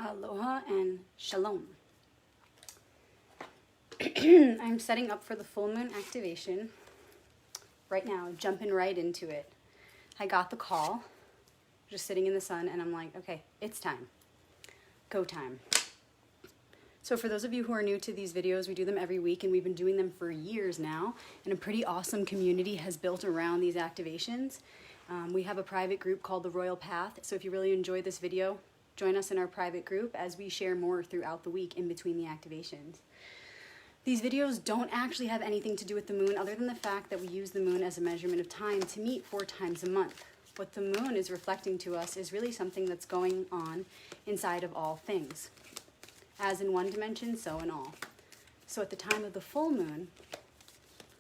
Aloha and shalom. I'm setting up for the full moon activation right now, jumping right into it. I got the call, just sitting in the sun, and I'm like, okay, it's time. Go time. So for those of you who are new to these videos, we do them every week, and we've been doing them for years now, and a pretty awesome community has built around these activations. We have a private group called the Royal Path, so if you really enjoyed this video, join us in our private group as we share more throughout the week in between the activations. These videos don't actually have anything to do with the moon other than the fact that we use the moon as a measurement of time to meet 4 times a month. What the moon is reflecting to us is really something that's going on inside of all things. As in one dimension, so in all. So at the time of the full moon,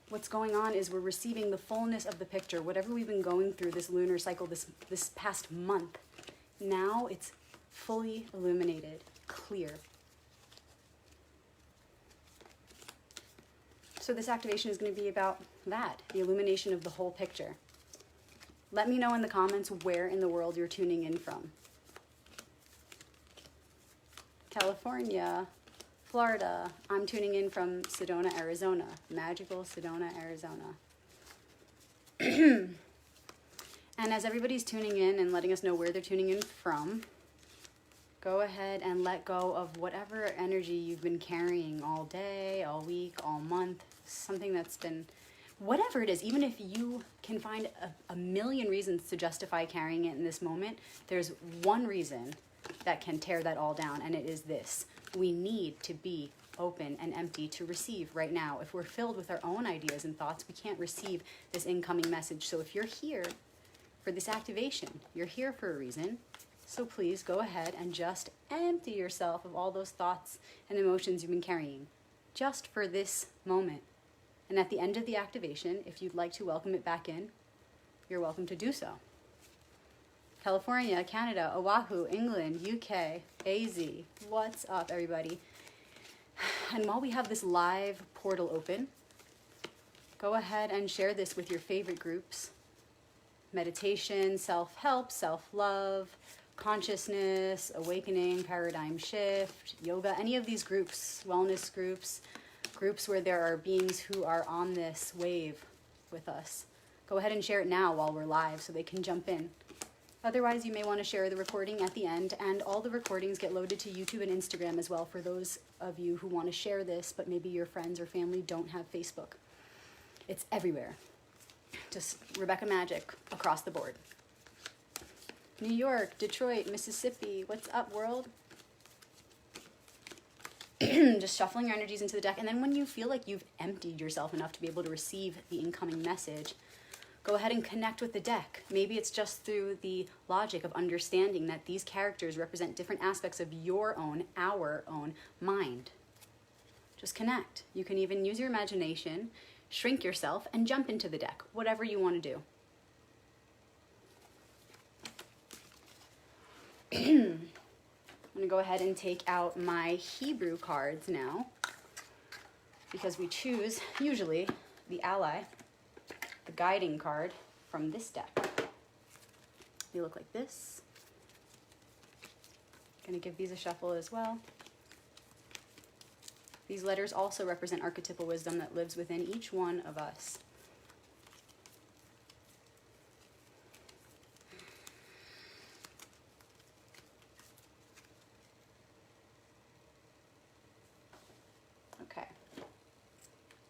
what's going on is we're receiving the fullness of the picture. Whatever we've been going through this lunar cycle this past month, now it's fully illuminated, clear. So this activation is going to be about that, the illumination of the whole picture. Let me know in the comments where in the world you're tuning in from. California, Florida. I'm tuning in from Sedona, Arizona. Magical Sedona, Arizona. And as everybody's tuning in and letting us know where they're tuning in from, go ahead and let go of whatever energy you've been carrying all day, all week, all month, something that's been, whatever it is, even if you can find a million reasons to justify carrying it in this moment, there's one reason that can tear that all down, and it is this. We need to be open and empty to receive right now. If we're filled with our own ideas and thoughts, we can't receive this incoming message. So if you're here for this activation, you're here for a reason. So please go ahead and just empty yourself of all those thoughts and emotions you've been carrying just for this moment. And at the end of the activation, if you'd like to welcome it back in, you're welcome to do so. California, Canada, Oahu, England, UK, AZ, what's up, everybody? And while we have this live portal open, go ahead and share this with your favorite groups. Meditation, self-help, self-love, consciousness, awakening, paradigm shift, yoga, any of these groups, wellness groups, groups where there are beings who are on this wave with us. Go ahead and share it now while we're live so they can jump in. Otherwise, you may want to share the recording at the end, and all the recordings get loaded to YouTube and Instagram as well for those of you who want to share this, but maybe your friends or family don't have Facebook. It's everywhere. Just Rebecca Magic across the board. New York, Detroit, Mississippi, what's up, world? Just shuffling your energies into the deck, and then when you feel like you've emptied yourself enough to be able to receive the incoming message, go ahead and connect with the deck. Maybe it's just through the logic of understanding that these characters represent different aspects of your own, our own mind. Just connect. You can even use your imagination, shrink yourself, and jump into the deck, whatever you want to do. I'm going to go ahead and take out my Hebrew cards now, because we choose, usually, the ally, the guiding card from this deck. They look like this. Going to give these a shuffle as well. These letters also represent archetypal wisdom that lives within each one of us. Okay.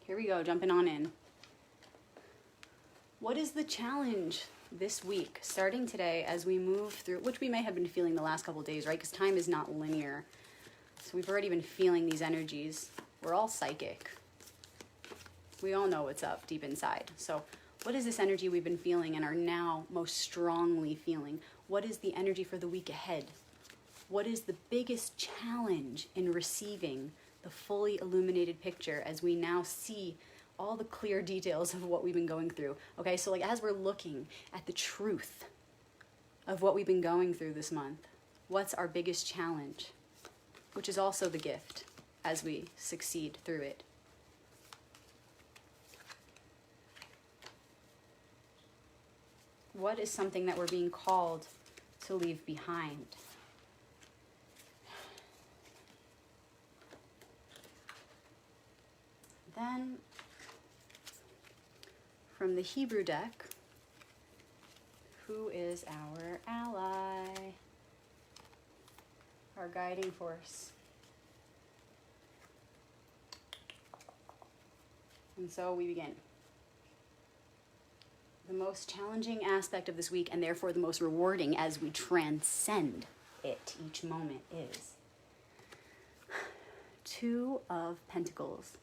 Here we go, jumping on in. What is the challenge this week, starting today as we move through, which we may have been feeling the last couple of days, right? Because time is not linear. So we've already been feeling these energies. We're all psychic. We all know what's up deep inside. So what is this energy we've been feeling and are now most strongly feeling? What is the energy for the week ahead? What is the biggest challenge in receiving the fully illuminated picture as we now see all the clear details of what we've been going through? Okay, so like as we're looking at the truth of what we've been going through this month, what's our biggest challenge? Which is also the gift as we succeed through it. What is something that we're being called to leave behind? then from the Hebrew deck, who is our ally? Our guiding force. And so we begin. The most challenging aspect of this week, and therefore the most rewarding as we transcend it each moment, is Two of Pentacles.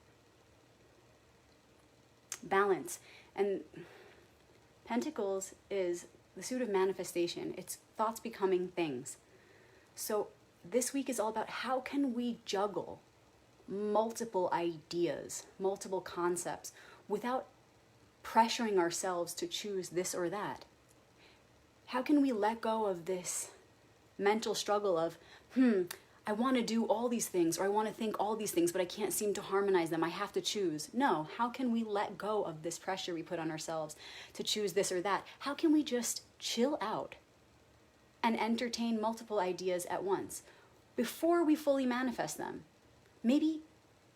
Balance. And Pentacles is the suit of manifestation. It's thoughts becoming things. So this week is all about how can we juggle multiple ideas, multiple concepts, without pressuring ourselves to choose this or that. How can we let go of this mental struggle of, I want to do all these things, or I want to think all these things, but I can't seem to harmonize them. I have to choose. No, how can we let go of this pressure we put on ourselves to choose this or that? How can we just chill out and entertain multiple ideas at once before we fully manifest them? Maybe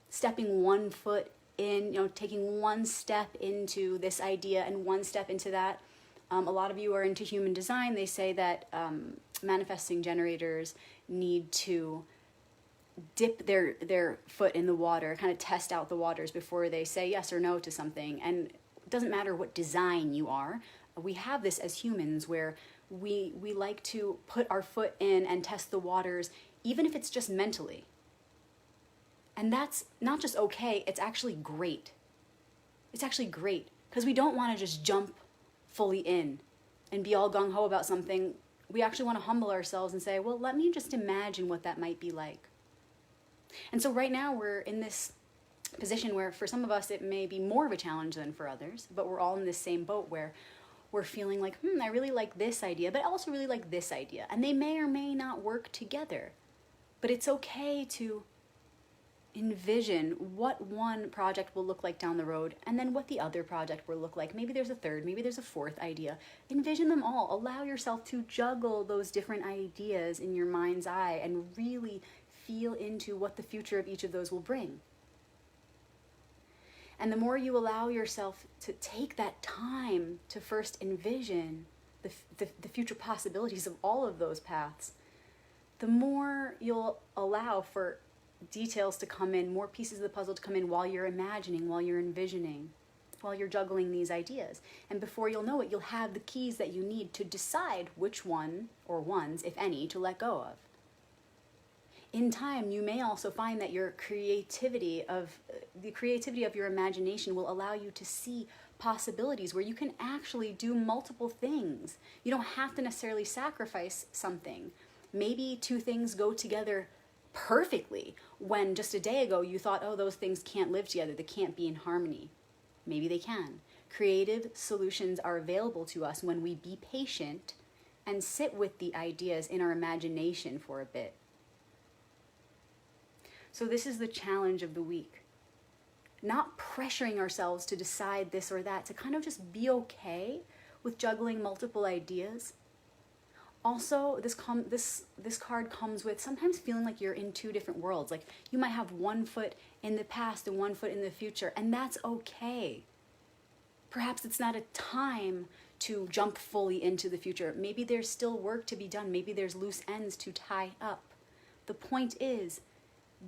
stepping one foot in, taking one step into this idea and one step into that. A lot of you are into human design. They say that manifesting generators need to dip their foot in the water, kind of test out the waters before they say yes or no to something. And it doesn't matter what design you are. We have this as humans where we like to put our foot in and test the waters, even if it's just mentally. And that's not just okay, it's actually great. It's actually great because we don't want to just jump fully in and be all gung-ho about something. We actually want to humble ourselves and say, well, let me just imagine what that might be like. And so right now we're in this position where for some of us it may be more of a challenge than for others, but we're all in this same boat where we're feeling like, I really like this idea, but I also really like this idea. And they may or may not work together. But it's okay to envision what one project will look like down the road and then what the other project will look like. Maybe there's a third, maybe there's a fourth idea. Envision them all. Allow yourself to juggle those different ideas in your mind's eye and really feel into what the future of each of those will bring. And the more you allow yourself to take that time to first envision the future possibilities of all of those paths, the more you'll allow for details to come in, more pieces of the puzzle to come in while you're imagining, while you're envisioning, while you're juggling these ideas. And before you'll know it, you'll have the keys that you need to decide which one or ones, if any, to let go of. In time, you may also find that the creativity of your imagination will allow you to see possibilities where you can actually do multiple things. You don't have to necessarily sacrifice something. Maybe two things go together perfectly when just a day ago you thought, oh, those things can't live together, they can't be in harmony. Maybe they can. Creative solutions are available to us when we be patient and sit with the ideas in our imagination for a bit. So this is the challenge of the week. Not pressuring ourselves to decide this or that, to kind of just be okay with juggling multiple ideas. Also, this card comes with sometimes feeling like you're in two different worlds. Like you might have one foot in the past and one foot in the future, and that's okay. Perhaps it's not a time to jump fully into the future. Maybe there's still work to be done. Maybe there's loose ends to tie up. The point is,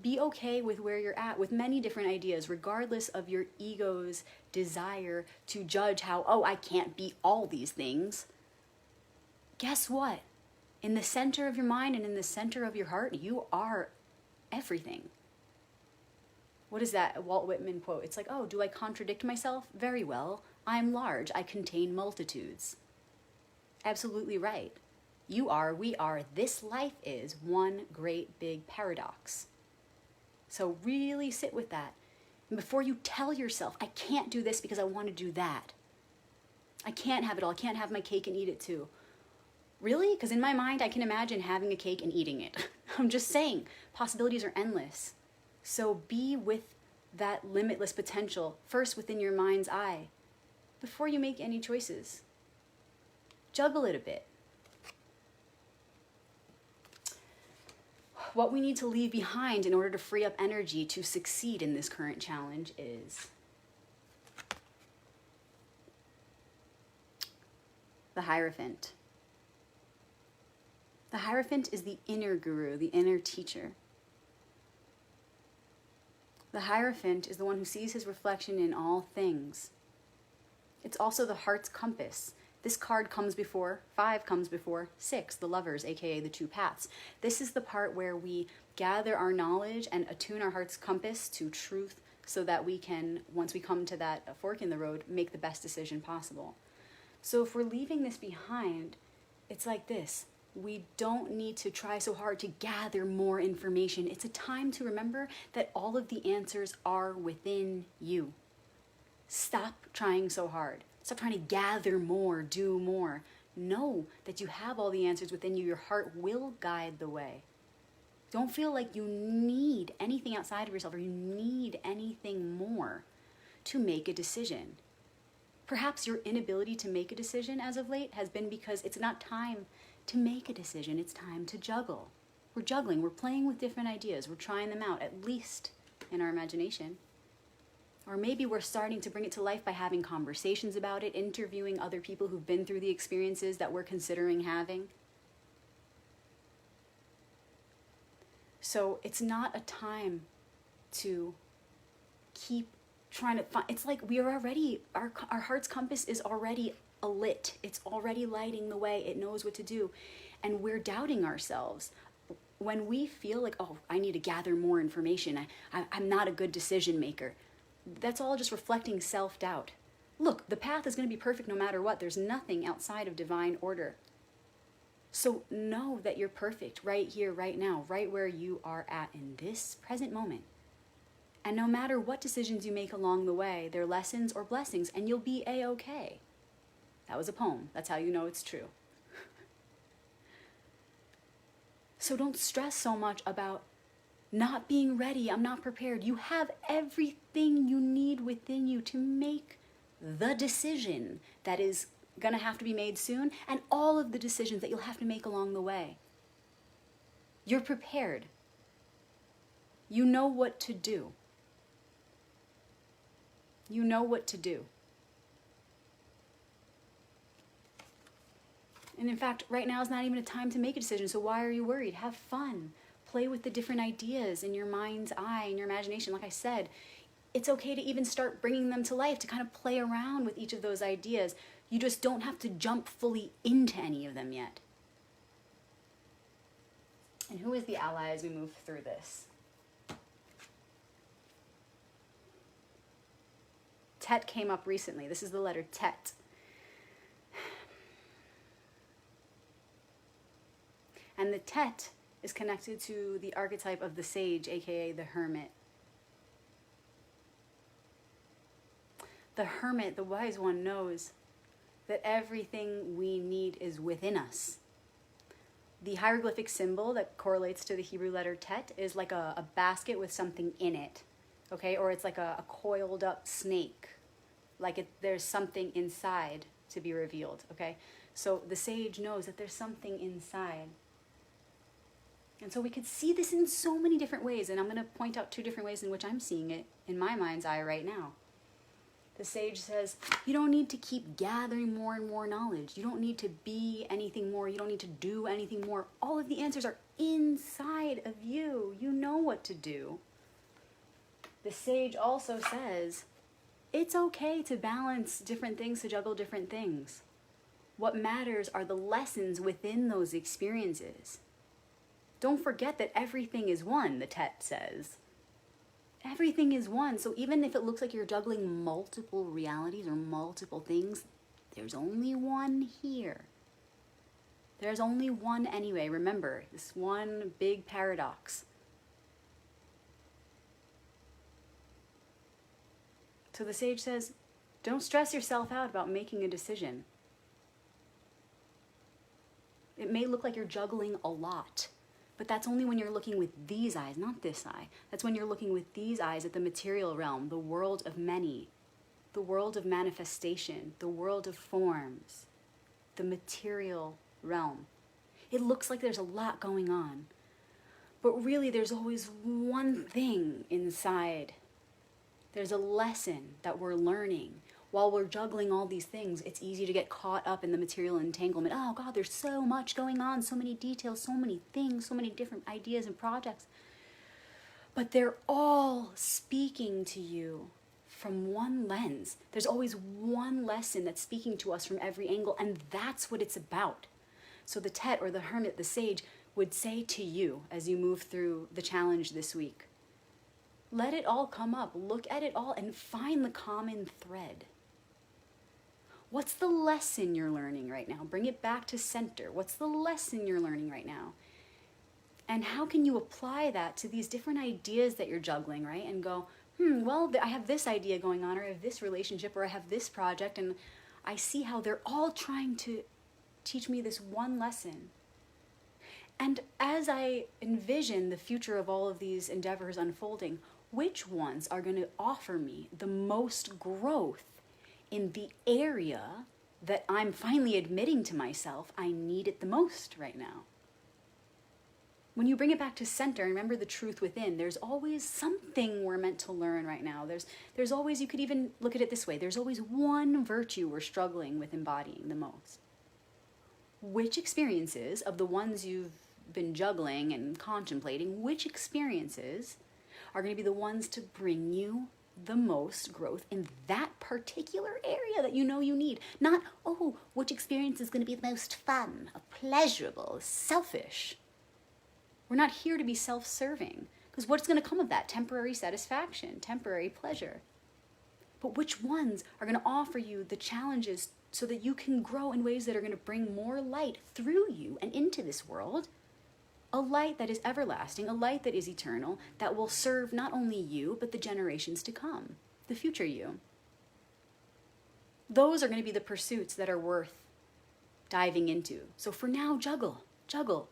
be okay with where you're at with many different ideas, regardless of your ego's desire to judge how, oh, I can't be all these things. Guess what? In the center of your mind and in the center of your heart, you are everything. What is that Walt Whitman quote? It's like, oh, do I contradict myself? Very well. I'm large. I contain multitudes. Absolutely right. You are, we are, this life is one great big paradox. So really sit with that. And before you tell yourself, I can't do this because I want to do that. I can't have it all. I can't have my cake and eat it too. Really? Because in my mind, I can imagine having a cake and eating it. I'm just saying, possibilities are endless. So be with that limitless potential first within your mind's eye before you make any choices. Juggle it a bit. what we need to leave behind in order to free up energy to succeed in this current challenge is the Hierophant. The Hierophant is the inner guru, the inner teacher. The Hierophant is the one who sees his reflection in all things. It's also the heart's compass. This card comes before, 5 comes before 6, the lovers, aka the 2 paths. This is the part where we gather our knowledge and attune our heart's compass to truth so that we can, once we come to that fork in the road, make the best decision possible. So if we're leaving this behind, it's like this. We don't need to try so hard to gather more information. It's a time to remember that all of the answers are within you. Stop trying so hard. Stop trying to gather more, do more. Know that you have all the answers within you. Your heart will guide the way. Don't feel like you need anything outside of yourself or you need anything more to make a decision. Perhaps your inability to make a decision as of late has been because it's not time to make a decision. It's time to juggle. We're juggling. We're playing with different ideas. We're trying them out, at least in our imagination. Or maybe we're starting to bring it to life by having conversations about it, interviewing other people who've been through the experiences that we're considering having. So it's not a time to keep trying to find. It's like we are already, our heart's compass is already lit. It's already lighting the way. It knows what to do. And we're doubting ourselves. When we feel like, oh, I need to gather more information. I'm not a good decision maker. That's all just reflecting self-doubt. Look, the path is going to be perfect no matter what. There's nothing outside of divine order. So know that you're perfect right here, right now, right where you are at in this present moment. And no matter what decisions you make along the way, they're lessons or blessings, and you'll be a-okay. That was a poem. That's how you know it's true. So don't stress so much about not being ready. I'm not prepared. You have everything you need within you to make the decision that is going to have to be made soon, and all of the decisions that you'll have to make along the way. You're prepared. You know what to do. You know what to do. And in fact, right now is not even a time to make a decision, so why are you worried? Have fun. Play with the different ideas in your mind's eye, in your imagination. Like I said, it's okay to even start bringing them to life, to kind of play around with each of those ideas. You just don't have to jump fully into any of them yet. And who is the ally as we move through this? Tet came up recently. This is the letter Tet. And the Tet is connected to the archetype of the sage, aka the hermit. The hermit, the wise one, knows that everything we need is within us. The hieroglyphic symbol that correlates to the Hebrew letter Tet is like a basket with something in it, okay? Or it's like a coiled up snake, like there's something inside to be revealed, okay? So the sage knows that there's something inside. And so we could see this in so many different ways, and I'm going to point out 2 different ways in which I'm seeing it in my mind's eye right now. The sage says, you don't need to keep gathering more and more knowledge. You don't need to be anything more. You don't need to do anything more. All of the answers are inside of you. You know what to do. The sage also says, it's okay to balance different things, to juggle different things. What matters are the lessons within those experiences. Don't forget that everything is one, the Tet says. Everything is one. So even if it looks like you're juggling multiple realities or multiple things, there's only one here. There's only one anyway. Remember, this one big paradox. So the sage says, don't stress yourself out about making a decision. It may look like you're juggling a lot, but that's only when you're looking with these eyes, not this eye. That's when you're looking with these eyes at the material realm, the world of many, the world of manifestation, the world of forms, the material realm. It looks like there's a lot going on, But really, there's always one thing inside. There's a lesson that we're learning. While we're juggling all these things, it's easy to get caught up in the material entanglement. Oh God, there's so much going on, so many details, so many things, so many different ideas and projects. But they're all speaking to you from one lens. There's always one lesson that's speaking to us from every angle, and that's what it's about. So the Tet, or the Hermit, the Sage, would say to you as you move through the challenge this week, let it all come up, look at it all, and find the common thread. What's the lesson you're learning right now? Bring it back to center. What's the lesson you're learning right now? And how can you apply that to these different ideas that you're juggling, right? And go, well, I have this idea going on, or I have this relationship, or I have this project, and I see how they're all trying to teach me this one lesson. And as I envision the future of all of these endeavors unfolding, which ones are going to offer me the most growth in the area that I'm finally admitting to myself I need it the most right now? When you bring it back to center and remember the truth within, there's always something we're meant to learn right now. There's always, you could even look at it this way, there's always one virtue we're struggling with embodying the most. Which experiences of the ones you've been juggling and contemplating, which experiences are going to be the ones to bring you the most growth in that particular area that you know you need? Not, oh, which experience is going to be the most fun, pleasurable, selfish. We're not here to be self-serving, because what's going to come of that? Temporary satisfaction, temporary pleasure. But which ones are going to offer you the challenges so that you can grow in ways that are going to bring more light through you and into this world? A light that is everlasting, a light that is eternal, that will serve not only you, but the generations to come, the future you. Those are going to be the pursuits that are worth diving into. So for now, juggle,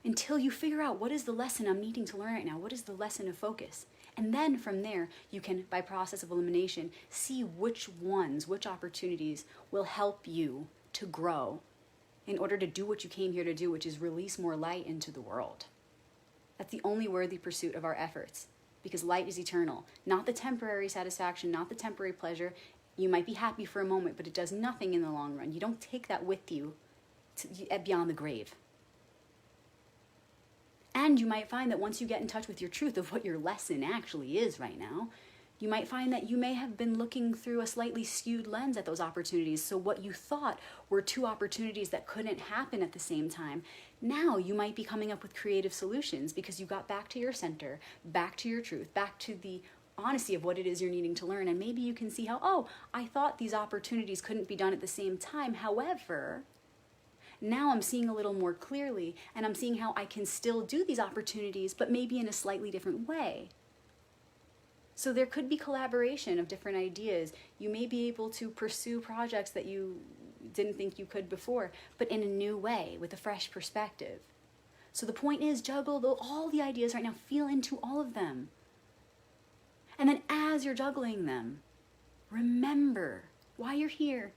until you figure out, what is the lesson I'm needing to learn right now? What is the lesson of focus? And then from there, you can, by process of elimination, see which opportunities will help you to grow in order to do what you came here to do, which is release more light into the world. That's the only worthy pursuit of our efforts, because light is eternal, not the temporary satisfaction, not the temporary pleasure. You might be happy for a moment, but it does nothing in the long run. You don't take that with you beyond the grave. And you might find that once you get in touch with your truth of what your lesson actually is right now, you might find that you may have been looking through a slightly skewed lens at those opportunities. So what you thought were two opportunities that couldn't happen at the same time, now you might be coming up with creative solutions because you got back to your center, back to your truth, back to the honesty of what it is you're needing to learn. And maybe you can see how, oh, I thought these opportunities couldn't be done at the same time. However, now I'm seeing a little more clearly, and I'm seeing how I can still do these opportunities, but maybe in a slightly different way. So there could be collaboration of different ideas. You may be able to pursue projects that you didn't think you could before, but in a new way, with a fresh perspective. So the point is, juggle all the ideas right now, feel into all of them. And then as you're juggling them, remember why you're here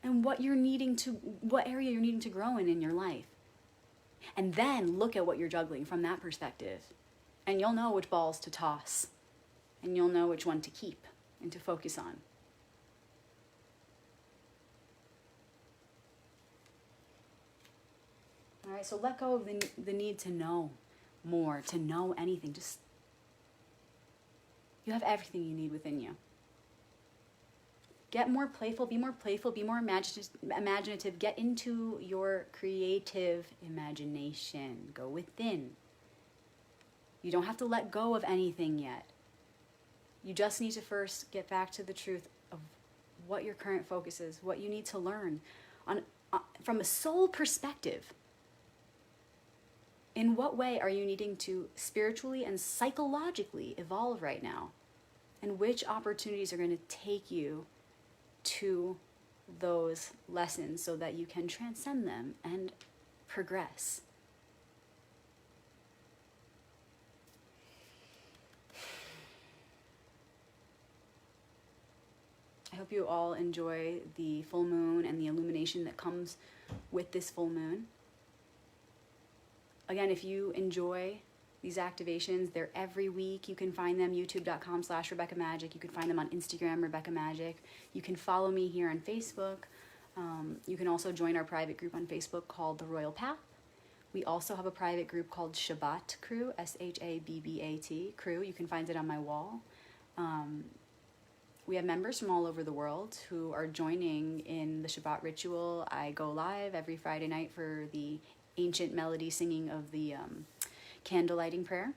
and what area you're needing to grow in your life. And then look at what you're juggling from that perspective. And you'll know which balls to toss. And you'll know which one to keep and to focus on. All right, so let go of the need to know more, to know anything. Just, you have everything you need within you. Get more playful, be more imaginative. Get into your creative imagination. Go within. You don't have to let go of anything yet. You just need to first get back to the truth of what your current focus is, what you need to learn from a soul perspective. In what way are you needing to spiritually and psychologically evolve right now? And which opportunities are going to take you to those lessons so that you can transcend them and progress? I hope you all enjoy the full moon and the illumination that comes with this full moon. Again, if you enjoy these activations, they're every week. You can find them youtube.com/Rebecca Magic. You can find them on Instagram, Rebecca Magic. You can follow me here on Facebook. You can also join our private group on Facebook called The Royal Path. We also have a private group called Shabbat Crew, Shabbat Crew. You can find it on my wall. We have members from all over the world who are joining in the Shabbat ritual. I go live every Friday night for the ancient melody singing of the candle lighting prayer.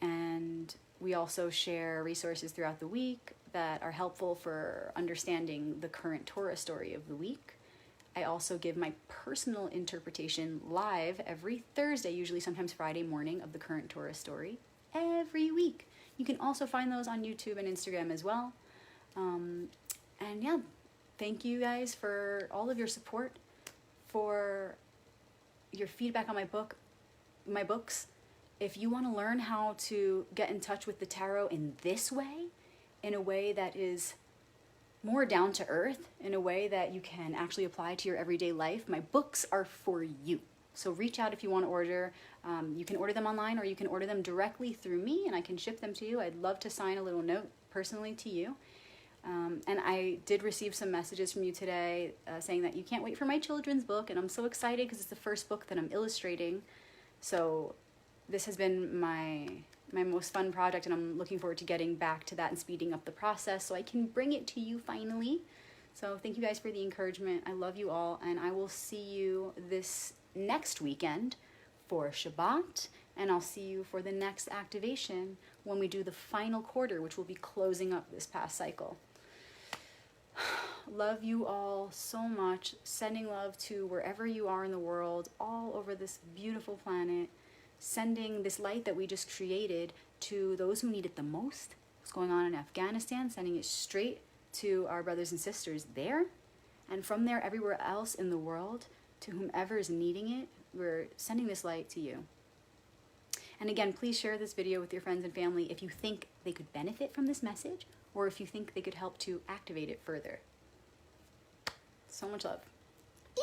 And we also share resources throughout the week that are helpful for understanding the current Torah story of the week. I also give my personal interpretation live every Thursday, usually sometimes Friday morning, of the current Torah story every week. You can also find those on YouTube and Instagram as well. And yeah, thank you guys for all of your support, for your feedback on my books. If you want to learn how to get in touch with the tarot in this way, in a way that is more down to earth, in a way that you can actually apply to your everyday life, my books are for you. So reach out if you want to order. You can order them online, or you can order them directly through me and I can ship them to you. I'd love to sign a little note personally to you. And I did receive some messages from you today saying that you can't wait for my children's book, and I'm so excited because it's the first book that I'm illustrating. So this has been my most fun project, and I'm looking forward to getting back to that and speeding up the process so I can bring it to you finally. So thank you guys for the encouragement. I love you all, and I will see you this next weekend for Shabbat, and I'll see you for the next activation when we do the final quarter, which will be closing up this past cycle. Love you all so much. Sending love to wherever you are in the world, all over this beautiful planet. Sending this light that we just created to those who need it the most. What's going on in Afghanistan, sending it straight to our brothers and sisters there. And from there, everywhere else in the world, to whomever is needing it, we're sending this light to you. And again, please share this video with your friends and family if you think they could benefit from this message, or if you think they could help to activate it further. So much love.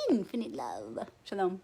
Infinite love. Shalom.